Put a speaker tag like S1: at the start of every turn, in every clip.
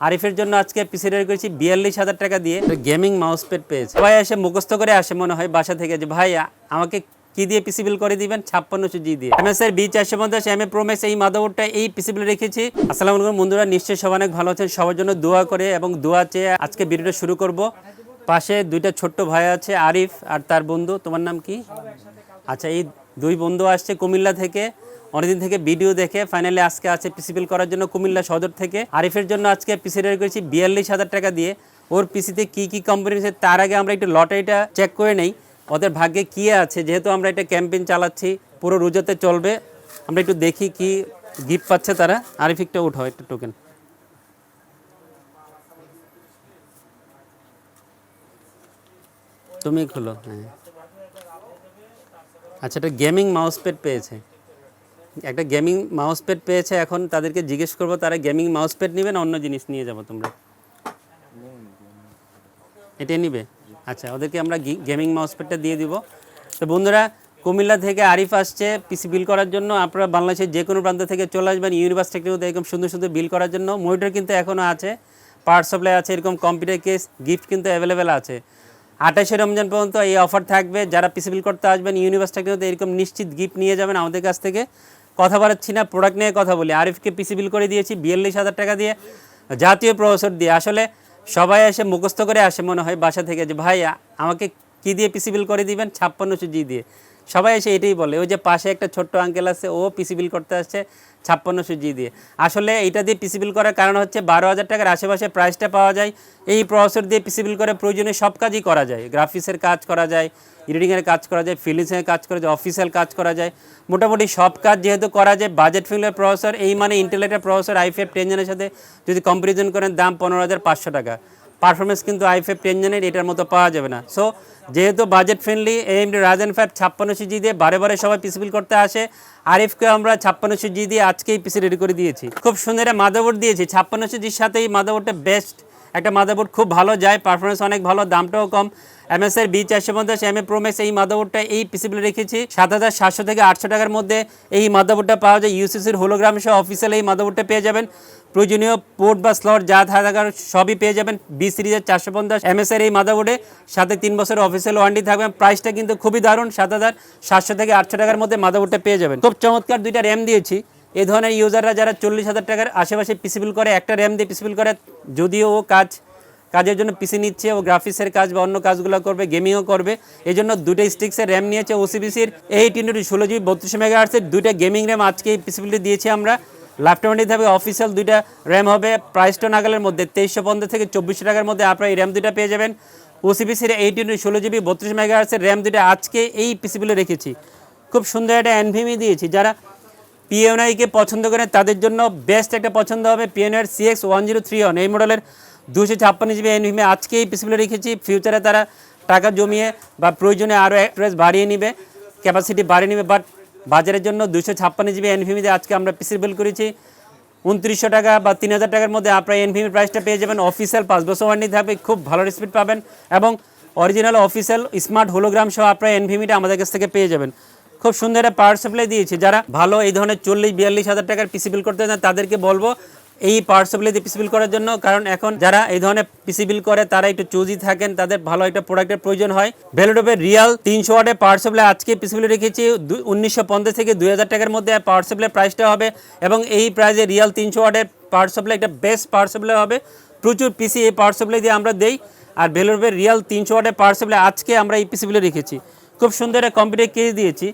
S1: আরিফের জন্য আজকে পিসি রেডি করেছি ৪২,০০০ টাকা দিয়ে গেমিং মাউস প্যাড পেয়েছে। সবাই এসে মুখস্থ করে আসে মনে হয় বাসা থেকে যে ভাই আমাকে কি দিয়ে পিসি বিল করে দিবেন 5600 জি দিয়ে MSI B450 MA Pro Max এই মাদারবোর্ডটা এই পিসি বিল রেখেছি। আসসালামু আলাইকুম বন্ধুরা, নিশ্চয়ই সবাই অনেক ভালো আছেন। সবার জন্য দোয়া করে এবং দোয়া চেয়ে আজকে ভিডিওটা শুরু করব। পাশে দুইটা ছোট্ট ভাই আছে, আরিফ আর তার বন্ধু। তোমার নাম কি? আচ্ছা, এই দুই বন্ধু আসছে কুমিল্লা থেকে, অনেকদিন থেকে ভিডিও দেখে ফাইনালি আজকে আছে পিসি বিল করার জন্য কুমিল্লা সদর থেকে। আরিফের জন্য আজকে পিসি রেডি করেছি ৪২,০০০ টাকা দিয়ে। ওর পিসিতে কি কি কোম্পানি আছে তার আগে আমরা একটু লটারিটা চেক করে নেই, ওদের ভাগ্যে কী আছে। যেহেতু আমরা এটা ক্যাম্পেইন চালাচ্ছি, পুরো রোজাতে চলবে, আমরা একটু দেখি কি গিফট পাচ্ছে তারা। আরিফ একটা উঠাও একটা টোকেন। তুমি খুলো। হ্যাঁ, আচ্ছা, এটা গেমিং মাউস প্যাড পেয়েছে, একটা গেমিং মাউস প্যাড পেয়েছে। এখন তাদেরকে জিজ্ঞেস করবো তারা গেমিং মাউস প্যাড নেবে না অন্য জিনিস নিয়ে যাবো। তোমরা এটাই নিবে? আচ্ছা, ওদেরকে আমরা গেমিং মাউস প্যাডটা দিয়ে দিব। তো বন্ধুরা, কুমিল্লা থেকে আরিফ আসছে পিসি বিল করার জন্য। আপনারা বাংলাদেশের যে কোনো প্রান্ত থেকে চলে আসবেন ইউনিভার্স টেকনোলজিতে এরকম সুন্দর সুন্দর বিল করার জন্য। মনিটর কিন্তু এখনও আছে, পাওয়ার সাপ্লাই আছে, এরকম কম্পিউটার কেস গিফট কিন্তু অ্যাভেলেবেল আছে। 28শে রমজান পর্যন্ত এই অফার থাকবে। যারা পিসি বিল করতে আসবেন ইউনিভার্স টেকনোলজিতে এরকম নিশ্চিত গিফট নিয়ে যাবেন আমাদের কাছ থেকে। কথা বাড়াচ্ছি না, প্রোডাক্ট নিয়ে কথা বলি। আরিফকে পিসি বিল করে দিয়েছি ৪২,০০০ টাকা দিয়ে, জাতীয় প্রসেসর দিয়ে। আসলে সবাই এসে মুখস্থ করে আসে মনে হয় বাসা থেকে যে ভাই আমাকে কি দিয়ে পিসি বিল করে দিবেন 5600 জি দিয়ে। সবাই এসে এটাই বলে। ওই যে পাশে একটা ছোট্ট আঙ্কেল আছে, ও পিসি বিল করতে আসছে 5600 জি দিয়ে। আসলে এটা দিয়ে পিসি বিল করার কারণ হচ্ছে 12,000 টাকার আশেপাশে প্রাইসটা পাওয়া যায়। এই প্রসেসর দিয়ে পিসি বিল করে প্রয়োজনীয় সব কাজই করা যায়। গ্রাফিক্সের কাজ করা যায়, এডিটিংয়ের কাজ করা যায়, ফিলিংসের কাজ করা যায়, অফিসিয়াল কাজ করা যায়, মোটামুটি সব কাজ যেহেতু করা যায়। বাজেট ফ্রেন্ডলি প্রসেসর, এই মানে ইন্টেলের প্রসেসর i5 10 জেনের সাথে যদি কম্পারিজন করেন দাম 15,500 টাকা। পারফরমেন্স কিন্তু i5 10 জেনের এটার মতো পাওয়া যাবে না। সো যেহেতু বাজেট ফ্রেন্ডলি AMD Ryzen 5 5600 জি দিয়ে বারে বারে সবাই পিসি বিল করতে আসে। আরিফকে আমরা 5600 জি দিয়ে আজকেই পিসি রেডি করে দিয়েছি। খুব সুন্দর মাদারবোর্ড দিয়েছি 5600 জির সাথে। এই মাদারবোর্ডটা বেস্ট একটা মাদারবোর্ড, খুব ভালো যায়, পারফরমেন্স অনেক ভালো, দামটাও কম। MSI B450 MA Pro Max এই মাদারবোর্ডটা এই পিসি বিলে রেখেছি 7,700 থেকে 800 টাকার মধ্যে। এই মাদারবোর্ডটা পাওয়া যায় ইউসিসির হোলোগ্রাম সহ। অফিসিয়াল এই মাদারবোর্ডটা পেয়ে যাবেন। প্রয়োজনীয় পোর্ট বা স্লট যা থাকার সবই পেয়ে যাবেন B সিরিজের 450 MSI এই মাদারবোর্ডে। সাথে 3 বছরের অফিসিয়াল ওয়ারেন্টি থাকবে। প্রাইসটা কিন্তু খুবই দারুণ, 7,700 থেকে 800 টাকার মধ্যে মাদারবোর্ডটা পেয়ে যাবেন। খুব চমৎকার দুইটা র্যাম দিয়েছি। এই ধরনের ইউজাররা যারা 40,000 টাকার আশেপাশে পিসি বিল করে, একটা র্যাম দিয়ে পিসি বিল করে, যদিও ও কাজের জন্য পিসি নিচ্ছে, ও গ্রাফিক্সের কাজ বা অন্য কাজগুলো করবে, গেমিংও করবে, এই জন্য দুটো স্টিক্সের র্যাম নিয়েছে। OCBCর 8x16GB 32 মেগাহার্টসের দুইটা গেমিং র্যাম আজকে এই পিসি বিলটি দিয়েছি আমরা। ল্যাপটপে থাকবে অফিসিয়াল দুইটা র্যাম হবে প্রাইসটা নাগালের মধ্যে 2350 থেকে 2400 টাকার মধ্যে আপনারা এই র্যাম দুইটা পেয়ে যাবেন। OCBCর 8x16GB 32 মেগাহার্টসের র্যাম দুইটা আজকে এই পিসি বিলে রেখেছি। খুব সুন্দর একটা NVMe দিয়েছি। যারা PNI-কে পছন্দ করেন তাদের জন্য বেস্ট একটা পছন্দ হবে PNI CX1031 এই মডেলের 256GB NVMe আজকে এই পিসিবিলে রেখেছি। ফিউচারে তারা টাকা জমিয়ে বা প্রয়োজনে আরও অ্যাক্ট্রেস বাড়িয়ে নেবে, ক্যাপাসিটি বাড়িয়ে নেবে, বাট বাজারের জন্য 256GB NVMe দিয়ে আজকে আমরা পিসি বিল করেছি 2900 টাকা বা 3000 টাকার মধ্যে আপনারা NVMe প্রাইসটা পেয়ে যাবেন। অফিসিয়াল 5 বছর ওয়ারেন্টি থাকবে, খুব ভালো স্পিড পাবেন এবং অরিজিনাল অফিসিয়াল স্মার্ট হোলোগ্রাম সহ আপনারা NVMeটা আমাদের কাছ থেকে পেয়ে যাবেন। খুব সুন্দর একটা পাওয়ার সাপ্লাই দিয়েছি। যারা ভালো এই ধরনের 40-42 টাকার পিসি বিল করতে চান তাদেরকে বলবো এই পাওয়ার সাপ্লাই দিয়ে পিসি বিল করার জন্য। কারণ এখন যারা এই ধরনের পিসি বিল করে তারা একটু চুজি থাকেন, তাদের ভালো একটা প্রোডাক্টের প্রয়োজন হয়। ভ্যালুডপের রিয়াল 300 ওয়াটের পাওয়ার সাপ্লাই আজকে পিসি বিলে রেখেছি 1950 থেকে 2000 টাকার মধ্যে পাওয়ার সাপ্লাই প্রাইসটা হবে। এবং এই প্রাইসে রিয়াল 300 ওয়াটের পাওয়ার সাপ্লাই একটা বেস্ট পাওয়ার সাপ্লাই হবে। প্রচুর পিসি এই পাওয়ার সাপ্লাই দিয়ে আমরা দেই। আর ভ্যালুডপের রিয়াল 300 ওয়াটের পাওয়ার সাপ্লাই আজকে আমরা এই পিসি বিলে রেখেছি। খুব সুন্দর একটা কম্পিউটার কেস দিয়েছি।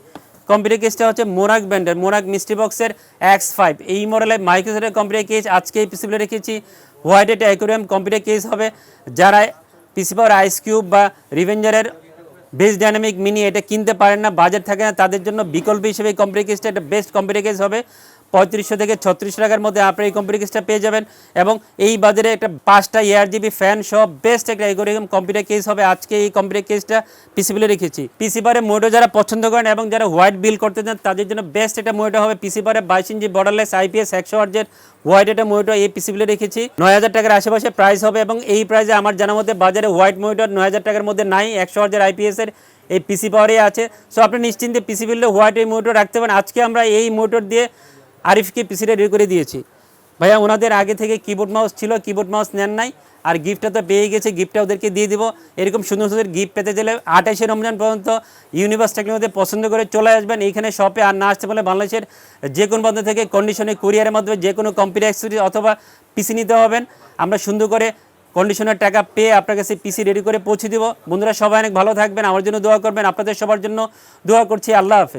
S1: কম্পিউটার কেসটা হচ্ছে মোরাক ব্র্যান্ডের, মোরাক মিস্ট্রি বক্সের X5 এই মডেলের মাইক্রোসফটের কম্পিউটার কেস আজকে এই পিসি বিলে রেখেছি। হোয়াইট একটা অ্যাকুরিয়াম কম্পিউটার কেস হবে। যারা পিসি পাওয়ার আইস কিউব বা রিভেঞ্জারের বেস ডাইনামিক মিনি এটা কিনতে পারেন না, বাজেট থাকে না, তাদের জন্য বিকল্প হিসেবে এই কম্পিউটার কেসটা একটা বেস্ট কম্পিউটার কেস হবে। 3500 থেকে 3600 টাকার মধ্যে আপনারা এই কম্পিউটার কেসটা পেয়ে যাবেন। এবং এই বাজারে একটা 5টা ARGB ফ্যান সহ বেস্ট একটা এরকম কম্পিউটার কেস হবে। আজকে এই কম্পিউটার কেসটা পিসি বিলে রেখেছি। পিসি বারে মোটো যারা পছন্দ করেন এবং যারা হোয়াইট বিল করতে চান তাদের জন্য বেস্ট একটা মোটো হবে। পিসি বারে 22 ইঞ্চি বর্ডারলেস IPS 100 ওয়াটের হোয়াইট একটা মোটো এই পিসি বিলে রেখেছি। 9000 টাকার আশেপাশে প্রাইস হবে। এবং এই প্রাইসে আমার জানার মধ্যে বাজারে হোয়াইট মোটো 9000 টাকার মধ্যে নাই। 100 ওয়াটের IPS-এর এই পিসি পাওয়ারে আছে। সো আপনি নিশ্চিন্তে পিসি বিলে হোয়াইট এই মোটো রাখতে পারেন। আজকে আমরা এই মোটর দিয়ে আরিফকে পিসি রেডি করে দিয়েছি। ভাইয়া ওনাদের আগে থেকে কিবোর্ড মাউস ছিল, কিবোর্ড মাউস নেন নাই, আর গিফটটা তো পেয়ে গেছে, গিফটটা ওদেরকে দিয়ে দিব। এরকম সুন্দর সুন্দর গিফট পেতে গেলে 28শে রমজান পর্যন্ত ইউনিভার্স টেকনোলজিতে পছন্দ করে চলে আসবেন এইখানে শপে। আর না আসতে পারলে বাংলাদেশের যে কোনো প্রান্ত থেকে কন্ডিশনে কুরিয়ারের মাধ্যমে যে কোনো কম্পিউটার অ্যাক্সেসরিজ অথবা পিসি নিতে হবেন, আমরা সুন্দর করে কন্ডিশনের টাকা পেয়ে আপনার কাছে পিসি রেডি করে পৌঁছে দিব। বন্ধুরা সবাই অনেক ভালো থাকবেন, আমার জন্য দোয়া করবেন, আপনাদের সবার জন্য দোয়া করছি। আল্লাহ হাফেজ।